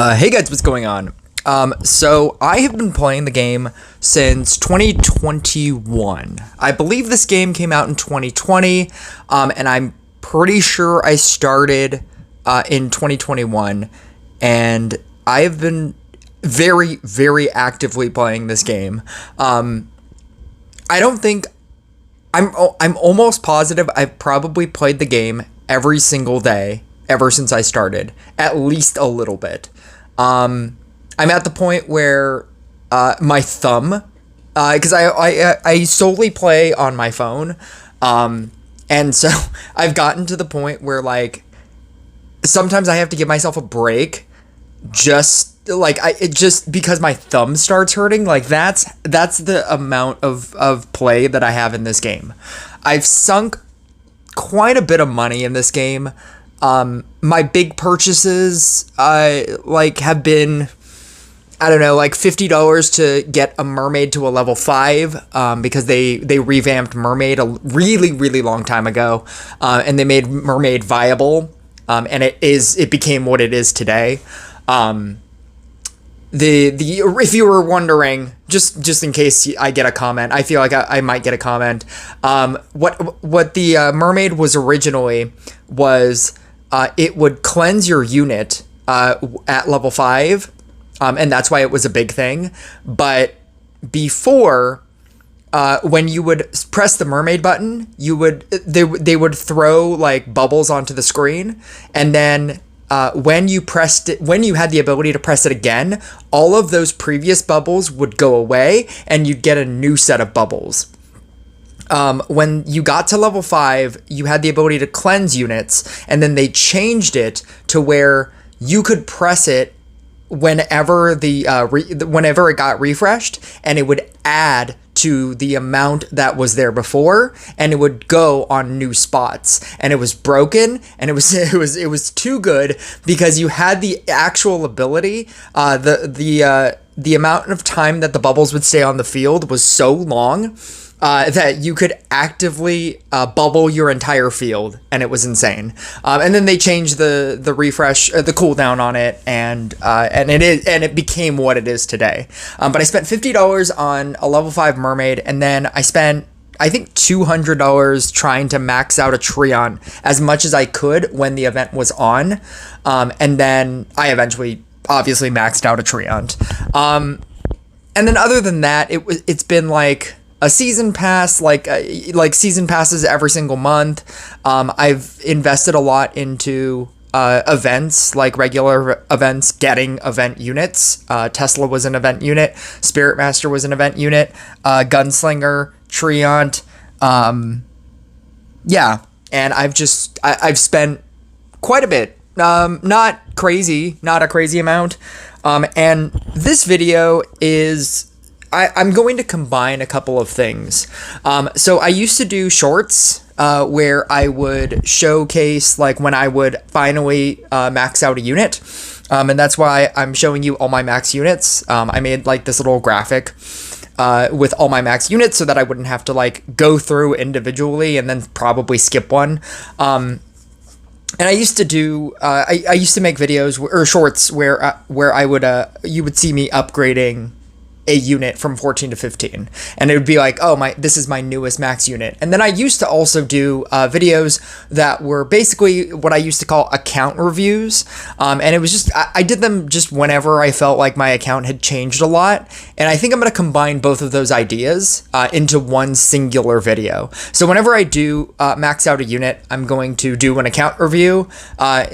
Hey guys, what's going on? So I have been playing the game since 2021. I believe this game came out in 2020, and I'm pretty sure I started in 2021, and I have been very, very actively playing this game. I don't think I'm almost positive I've probably played the game every single day ever since I started, at least a little bit. I'm at the point where my thumb, because I solely play on my phone, and so I've gotten to the point where like sometimes I have to give myself a break, just because my thumb starts hurting. Like that's the amount of play that I have in this game. I've sunk quite a bit of money in this game. My big purchases, have been, I don't know, like $50 to get a mermaid to a level 5, because they revamped mermaid a really, really long time ago, and they made mermaid viable, and it became what it is today. If you were wondering, just in case I get a comment, I feel like I might get a comment. What the mermaid was originally was, it would cleanse your unit at level 5, and that's why it was a big thing. But before, when you would press the mermaid button, they would throw like bubbles onto the screen, and then when you had the ability to press it again, all of those previous bubbles would go away, and you'd get a new set of bubbles. When you got to level 5, you had the ability to cleanse units, and then they changed it to where you could press it whenever whenever it got refreshed, and it would add to the amount that was there before, and it would go on new spots. And it was broken, and it was too good, because you had the actual ability. The amount of time that the bubbles would stay on the field was so long that you could actively bubble your entire field, and it was insane. And then they changed the refresh, the cooldown on it, and it became what it is today. But I spent $50 on a level 5 mermaid, and then I spent, I think, $200 trying to max out a Treant as much as I could when the event was on, and then I eventually obviously maxed out a Treant. And then other than that, it's been like a season pass, like season passes every single month. I've invested a lot into events, like regular events, getting event units. Tesla was an event unit. Spirit Master was an event unit. Gunslinger, Treant. Yeah, and I've spent quite a bit. Not a crazy amount. And this video is, I'm going to combine a couple of things. So I used to do shorts where I would showcase like when I would finally max out a unit. And that's why I'm showing you all my max units. I made like this little graphic with all my max units so that I wouldn't have to like go through individually and then probably skip one. And I used to do, I used to make videos or shorts where I would, you would see me upgrading a unit from 14 to 15, and it would be like, oh, this is my newest max unit. And then I used to also do videos that were basically what I used to call account reviews, and it was just, I did them just whenever I felt like my account had changed a lot, and I think I'm going to combine both of those ideas into one singular video. So whenever I do max out a unit, I'm going to do an account review,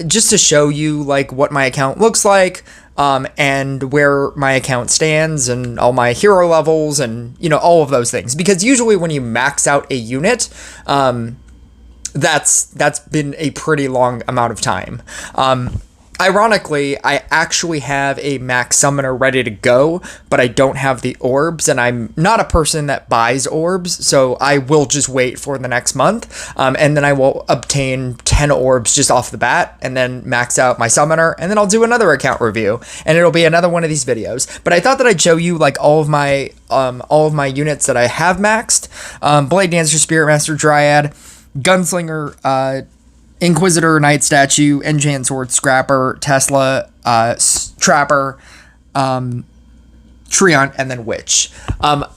just to show you like what my account looks like, and where my account stands, and all my hero levels, and all of those things. Because usually when you max out a unit, that's been a pretty long amount of time. Ironically, I actually have a max summoner ready to go, but I don't have the orbs, and I'm not a person that buys orbs, so I will just wait for the next month, and then I will obtain 10 orbs just off the bat, and then max out my summoner, and then I'll do another account review, and it'll be another one of these videos. But I thought that I'd show you like all of my units that I have maxed: Blade Dancer, Spirit Master, Dryad, Gunslinger, Inquisitor, Knight Statue, Enchant Sword, Scrapper, Tesla, Trapper, Treant, and then Witch.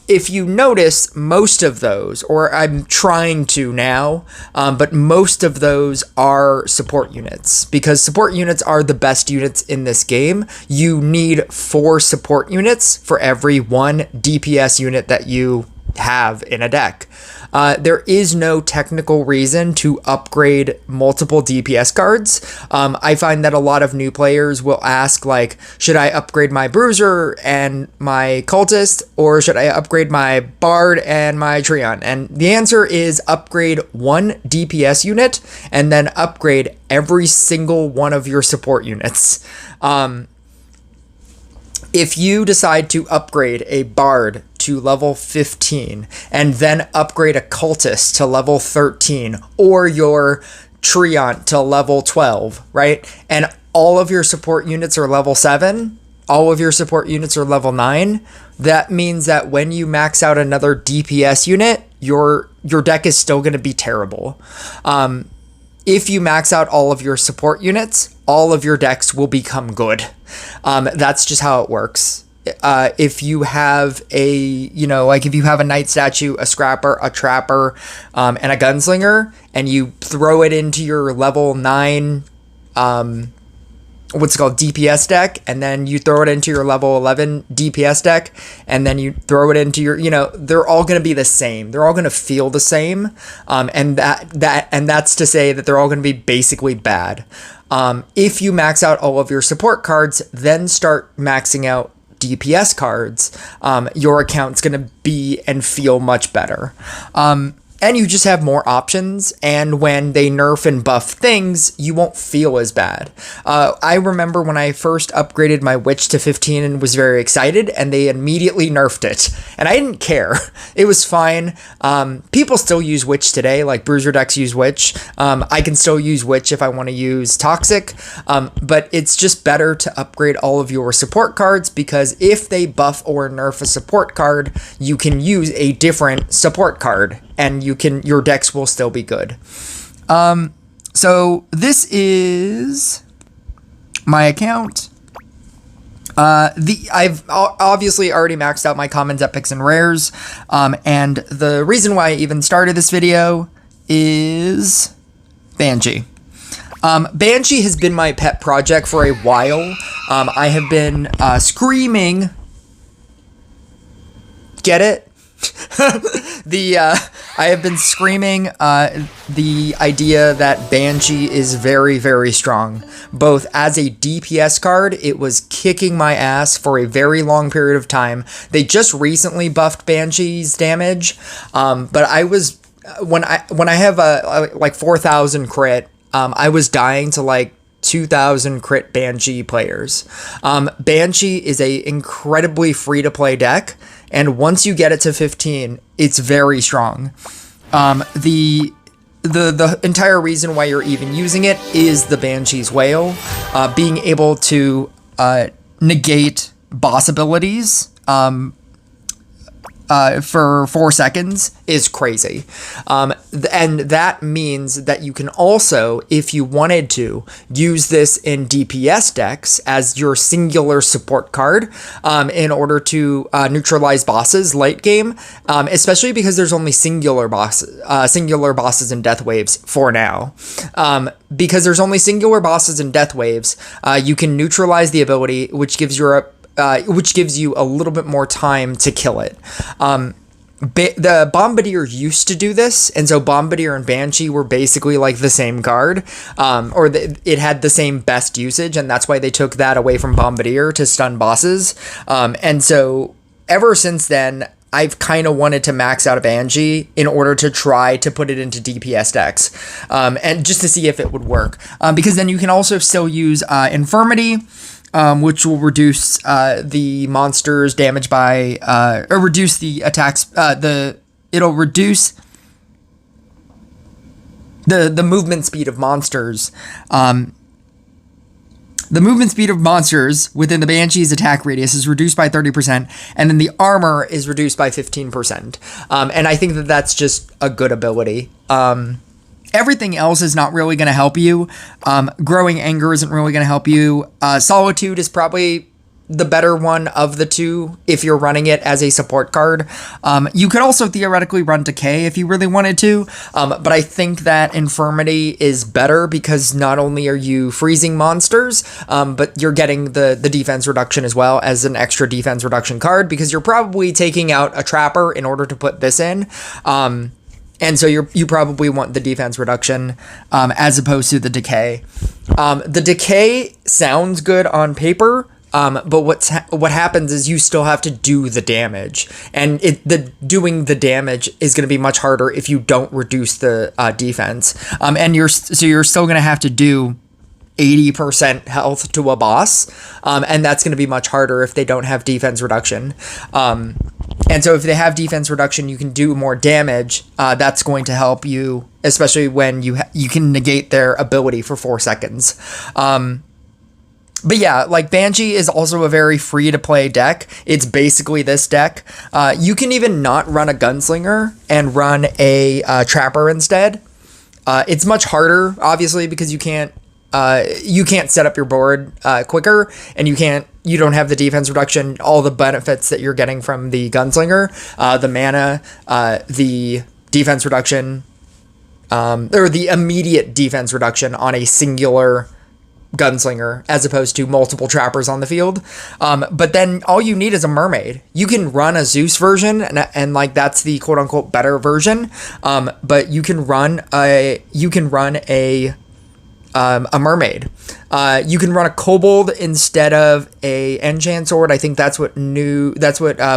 If you notice, most of those, or I'm trying to now, but most of those are support units, because support units are the best units in this game. You need 4 support units for every 1 DPS unit that you have in a deck. There is no technical reason to upgrade multiple DPS cards. I find that a lot of new players will ask, like, should I upgrade my Bruiser and my Cultist, or should I upgrade my Bard and my Treant? And the answer is upgrade 1 DPS unit and then upgrade every single one of your support units. If you decide to upgrade a Bard to level 15 and then upgrade a Cultist to level 13, or your Treant to level 12, right? And all of your support units are level 7, all of your support units are level 9, that means that when you max out another DPS unit, your deck is still going to be terrible. If you max out all of your support units, all of your decks will become good. That's just how it works. If you have if you have a Knight Statue, a Scrapper, a Trapper, and a Gunslinger, and you throw it into your level 9, DPS deck, and then you throw it into your level 11 DPS deck, and then you throw it into your, they're all going to be the same. They're all going to feel the same. And that's to say that they're all going to be basically bad. If you max out all of your support cards, then start maxing out DPS cards, your account's going to be and feel much better. And you just have more options, and when they nerf and buff things, you won't feel as bad. I remember when I first upgraded my Witch to 15 and was very excited, and they immediately nerfed it. And I didn't care. It was fine. People still use Witch today, like Bruiser decks use Witch. I can still use Witch if I want to use Toxic, but it's just better to upgrade all of your support cards, because if they buff or nerf a support card, you can use a different support card, and your decks will still be good. So this is my account. I've obviously already maxed out my commons, epics, and rares. And the reason why I even started this video is Banshee. Banshee has been my pet project for a while. I have been screaming. Get it? I have been screaming the idea that Banshee is very, very strong. Both as a DPS card, it was kicking my ass for a very long period of time. They just recently buffed Banshee's damage, but I was when I have like 4,000 crit, I was dying to like 2,000 crit Banshee players. Banshee is a incredibly free to play deck, and once you get it to 15, it's very strong. The entire reason why you're even using it is the Banshee's Wail, being able to negate boss abilities for 4 seconds is crazy. And that means that you can also, if you wanted to, use this in DPS decks as your singular support card in order to neutralize bosses late game, especially because there's only singular bosses and death waves for now. Because there's only singular bosses and death waves, you can neutralize the ability, which gives you a little bit more time to kill it. The Bombardier used to do this, and so Bombardier and Banshee were basically like the same card, it had the same best usage, and that's why they took that away from Bombardier to stun bosses. And so ever since then, I've kind of wanted to max out a Banshee in order to try to put it into DPS decks, and just to see if it would work, because then you can also still use Infirmity, which will reduce the monster's damage by, or reduce the attacks, it'll reduce the movement speed of monsters. The movement speed of monsters within the Banshee's attack radius is reduced by 30%, and then the armor is reduced by 15%. And I think that that's just a good ability. And everything else is not really going to help you. Growing Anger isn't really going to help you. Solitude is probably the better one of the two if you're running it as a support card. You could also theoretically run Decay if you really wanted to, but I think that Infirmity is better because not only are you freezing monsters, but you're getting the defense reduction as well as an extra defense reduction card, because you're probably taking out a Trapper in order to put this in. And so you probably want the defense reduction as opposed to the Decay. The Decay sounds good on paper, but what happens is you still have to do the damage, and doing the damage is going to be much harder if you don't reduce the defense. And you're still going to have to do 80% health to a boss, and that's going to be much harder if they don't have defense reduction. And so if they have defense reduction, you can do more damage. That's going to help you, especially when you can negate their ability for 4 seconds. But yeah, like Banshee is also a very free to play deck. It's basically this deck. You can even not run a Gunslinger and run a Trapper instead. It's much harder, obviously, because you can't set up your board quicker, and you don't have the defense reduction, all the benefits that you're getting from the Gunslinger, the mana, the defense reduction, or the immediate defense reduction on a singular Gunslinger as opposed to multiple Trappers on the field. But then all you need is a Mermaid. You can run a Zeus version, and like that's the quote unquote better version. But you can run a Mermaid. You can run a Kobold instead of a Enchant Sword. I think that's what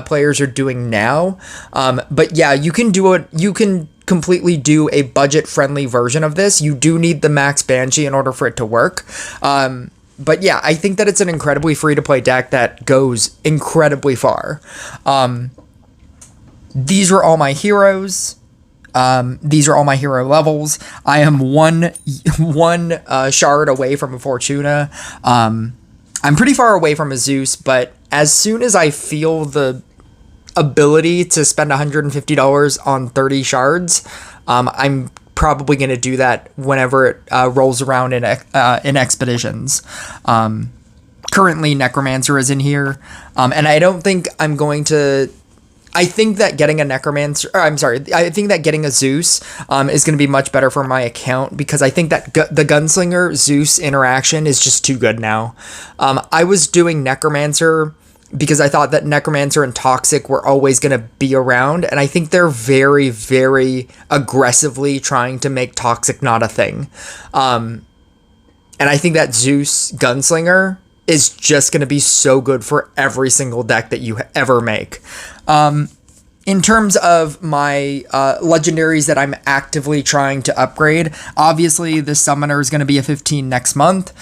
players are doing now. But yeah, you can completely do a budget-friendly version of this. You do need the max Banshee in order for it to work. But yeah, I think that it's an incredibly free-to-play deck that goes incredibly far. These are all my heroes. These are all my hero levels. I am one shard away from a Fortuna. I'm pretty far away from a Zeus, but as soon as I feel the ability to spend $150 on 30 shards, I'm probably going to do that whenever it rolls around in expeditions. Currently, Necromancer is in here, and I don't think I'm going to. I think that getting a Necromancer, I think that getting a Zeus is going to be much better for my account, because I think that the Gunslinger Zeus interaction is just too good now. I was doing Necromancer because I thought that Necromancer and Toxic were always going to be around, and I think they're very, very aggressively trying to make Toxic not a thing. And I think that Zeus Gunslinger is just going to be so good for every single deck that you ever make. In terms of my legendaries that I'm actively trying to upgrade, obviously the Summoner is going to be a 15 next month.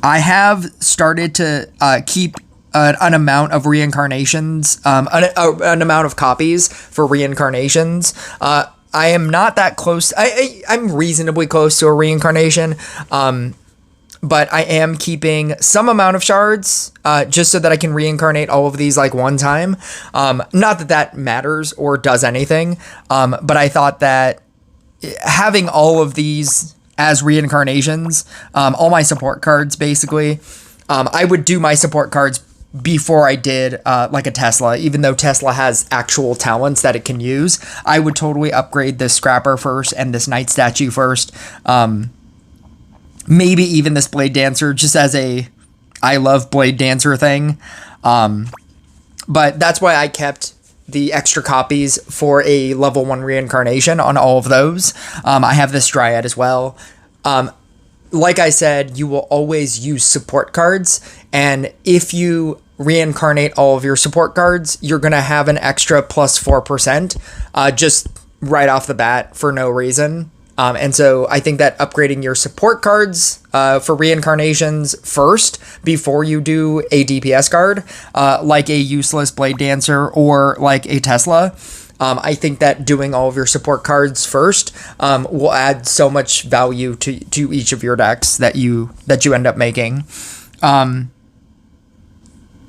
I have started to keep an amount of reincarnations, an amount of copies for reincarnations. I am not that close. I'm reasonably close to a reincarnation. But I am keeping some amount of shards, just so that I can reincarnate all of these like one time. Not that that matters or does anything, but I thought that having all of these as reincarnations, all my support cards basically, I would do my support cards before I did like a Tesla. Even though Tesla has actual talents that it can use, I would totally upgrade this Scrapper first and this Knight Statue first. Maybe even this Blade Dancer, just as a I love Blade Dancer thing. But that's why I kept the extra copies for a level 1 reincarnation on all of those. I have this Dryad as well. Like I said, you will always use support cards, and if you reincarnate all of your support cards, you're going to have an extra plus 4%, just right off the bat for no reason. And so I think that upgrading your support cards for reincarnations first before you do a DPS card, like a useless Blade Dancer or like a Tesla, I think that doing all of your support cards first will add so much value to each of your decks that you end up making.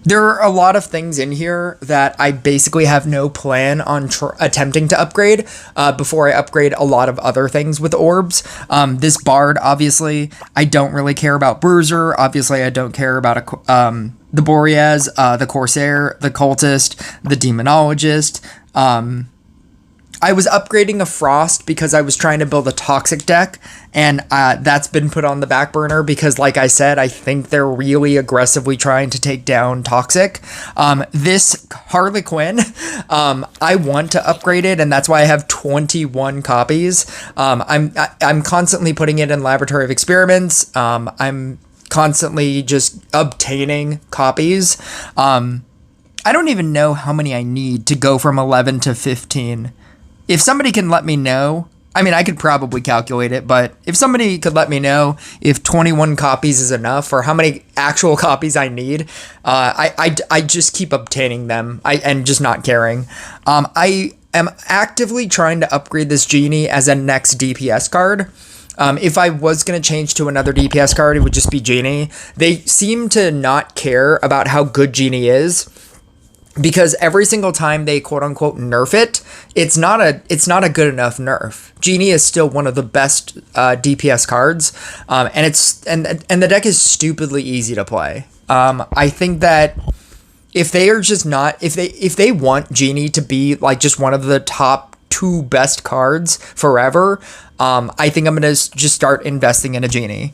There are a lot of things in here that I basically have no plan on attempting to upgrade before I upgrade a lot of other things with orbs. This Bard, obviously, I don't really care about Bruiser. Obviously, I don't care about the Boreas, the Corsair, the Cultist, the Demonologist. I was upgrading a Frost because I was trying to build a Toxic deck, and that's been put on the back burner because, like I said, I think they're really aggressively trying to take down Toxic. This Harley Quinn, I want to upgrade it, and that's why I have 21 copies. I'm constantly putting it in Laboratory of Experiments. I'm constantly just obtaining copies. I don't even know how many I need to go from 11 to 15. If somebody can let me know, I mean, I could probably calculate it, but if somebody could let me know if 21 copies is enough or how many actual copies I need, I just keep obtaining them and just not caring. I am actively trying to upgrade this Genie as a next DPS card. If I was going to change to another DPS card, it would just be Genie. They seem to not care about how good Genie is, because every single time they quote unquote nerf it, it's not a good enough nerf. Genie is still one of the best DPS cards, and the deck is stupidly easy to play. I think that if they are just not, if they want Genie to be like just one of the top 2 best cards forever, I think I'm gonna just start investing in a Genie.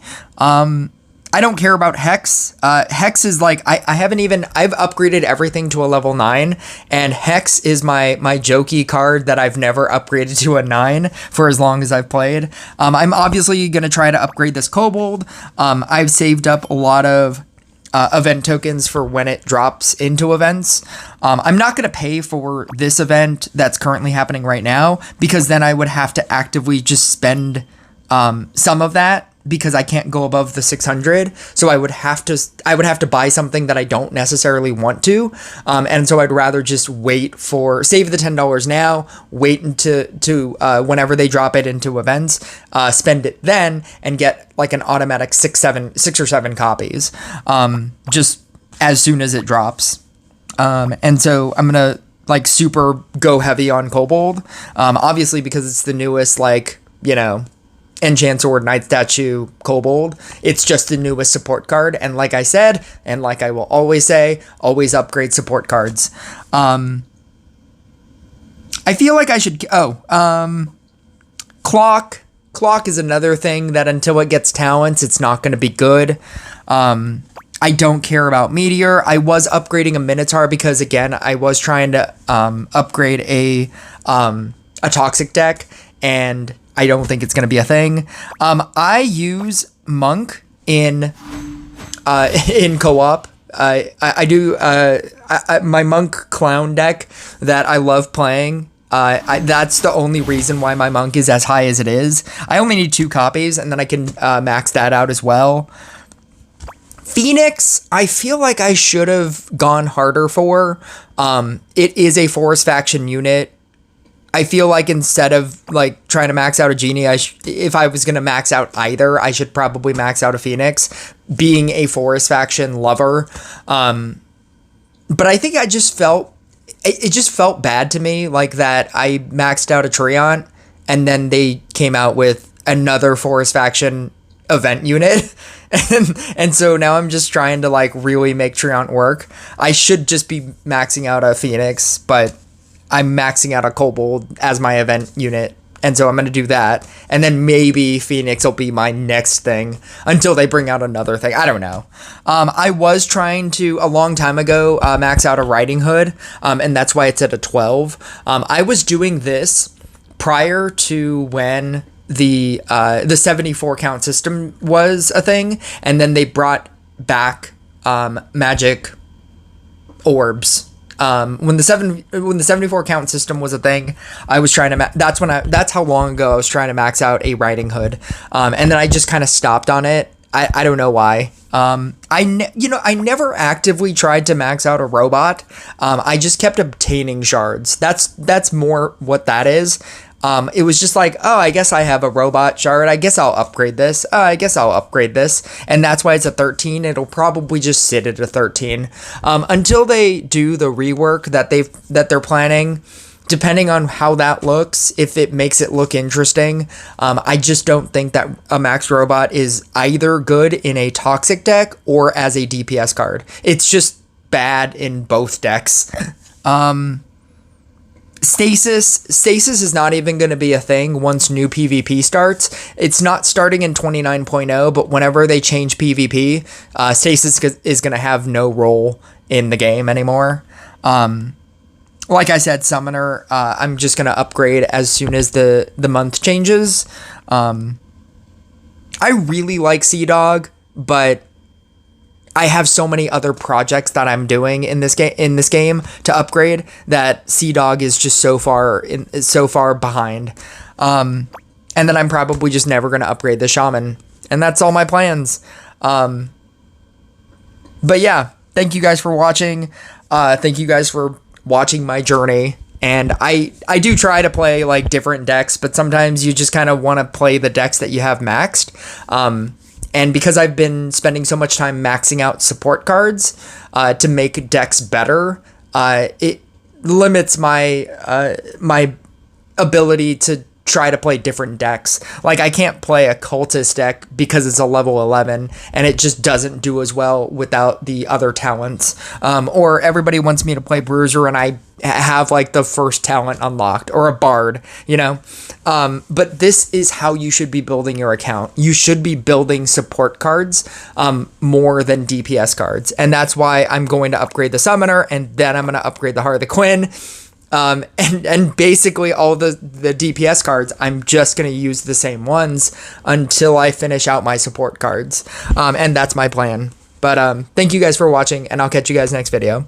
I don't care about Hex. Hex is like, I've upgraded everything to a level 9, and Hex is my jokey card that I've never upgraded to a 9 for as long as I've played. I'm obviously going to try to upgrade this Kobold. I've saved up a lot of event tokens for when it drops into events. I'm not going to pay for this event that's currently happening right now, because then I would have to actively just spend some of that, because I can't go above the 600. So I would have to buy something that I don't necessarily want to. And so I'd rather just save the $10 now, wait to whenever they drop it into events, spend it then, and get like an automatic 6 or 7 copies, just as soon as it drops. And so I'm going to like super go heavy on Kobold, obviously because it's the newest, like, Enchant Sword, Knight Statue, Kobold. It's just the newest support card, and like I said, and like I will always say, always upgrade support cards. I feel like I should... Clock. Clock is another thing that until it gets talents, it's not going to be good. I don't care about Meteor. I was upgrading a Minotaur because, again, I was trying to upgrade a Toxic deck, and I don't think it's going to be a thing. I use Monk in co-op. I do my Monk Clown deck that I love playing. That's the only reason why my Monk is as high as it is. I only need 2 copies, and then I can max that out as well. Phoenix, I feel like I should have gone harder for. It is a Forest Faction unit. I feel like instead of like trying to max out a Genie, if I was going to max out either, I should probably max out a Phoenix, being a Forest Faction lover. But I think it just felt bad to me, like that I maxed out a Treant and then they came out with another Forest Faction event unit. And so now I'm just trying to like really make Treant work. I should just be maxing out a Phoenix, but I'm maxing out a Kobold as my event unit, and so I'm going to do that, and then maybe Phoenix will be my next thing until they bring out another thing. I don't know. I was trying to, a long time ago, max out a Riding Hood, and that's why it's at a 12. I was doing this prior to when the 74 count system was a thing, and then they brought back magic orbs. When the 74 count system was a thing, I was trying to that's how long ago I was trying to max out a Riding Hood, and then I just kind of stopped on it. I don't know why. I never actively tried to max out a robot. I just kept obtaining shards. That's more what that is. It was just like, oh, I guess I have a robot shard. I guess I'll upgrade this. I guess I'll upgrade this. And that's why it's a 13. It'll probably just sit at a 13 until they do the rework that they're planning. Depending on how that looks, if it makes it look interesting, I just don't think that a Max Robot is either good in a toxic deck or as a DPS card. It's just bad in both decks. Stasis is not even going to be a thing once new PvP starts. It's not starting in 29.0, but whenever they change PvP, Stasis is going to have no role in the game anymore. Like I said, Summoner, I'm just going to upgrade as soon as the month changes. I really like Sea Dog, but I have so many other projects that I'm doing in this game to upgrade that Sea Dog is just so far behind. And then I'm probably just never going to upgrade the Shaman. And that's all my plans. But yeah, thank you guys for watching. Thank you guys for watching my journey. And I do try to play like different decks, but sometimes you just kind of want to play the decks that you have maxed. And because I've been spending so much time maxing out support cards to make decks better, it limits my my ability to try to play different decks. Like I can't play a Cultist deck because it's a level 11 and it just doesn't do as well without the other talents. Or everybody wants me to play Bruiser and I have like the first talent unlocked, or a Bard, you know? But this is how you should be building your account. You should be building support cards more than DPS cards. And that's why I'm going to upgrade the Summoner, and then I'm going to upgrade the Harlequin. And basically all the DPS cards, I'm just going to use the same ones until I finish out my support cards. And that's my plan. But thank you guys for watching, and I'll catch you guys next video.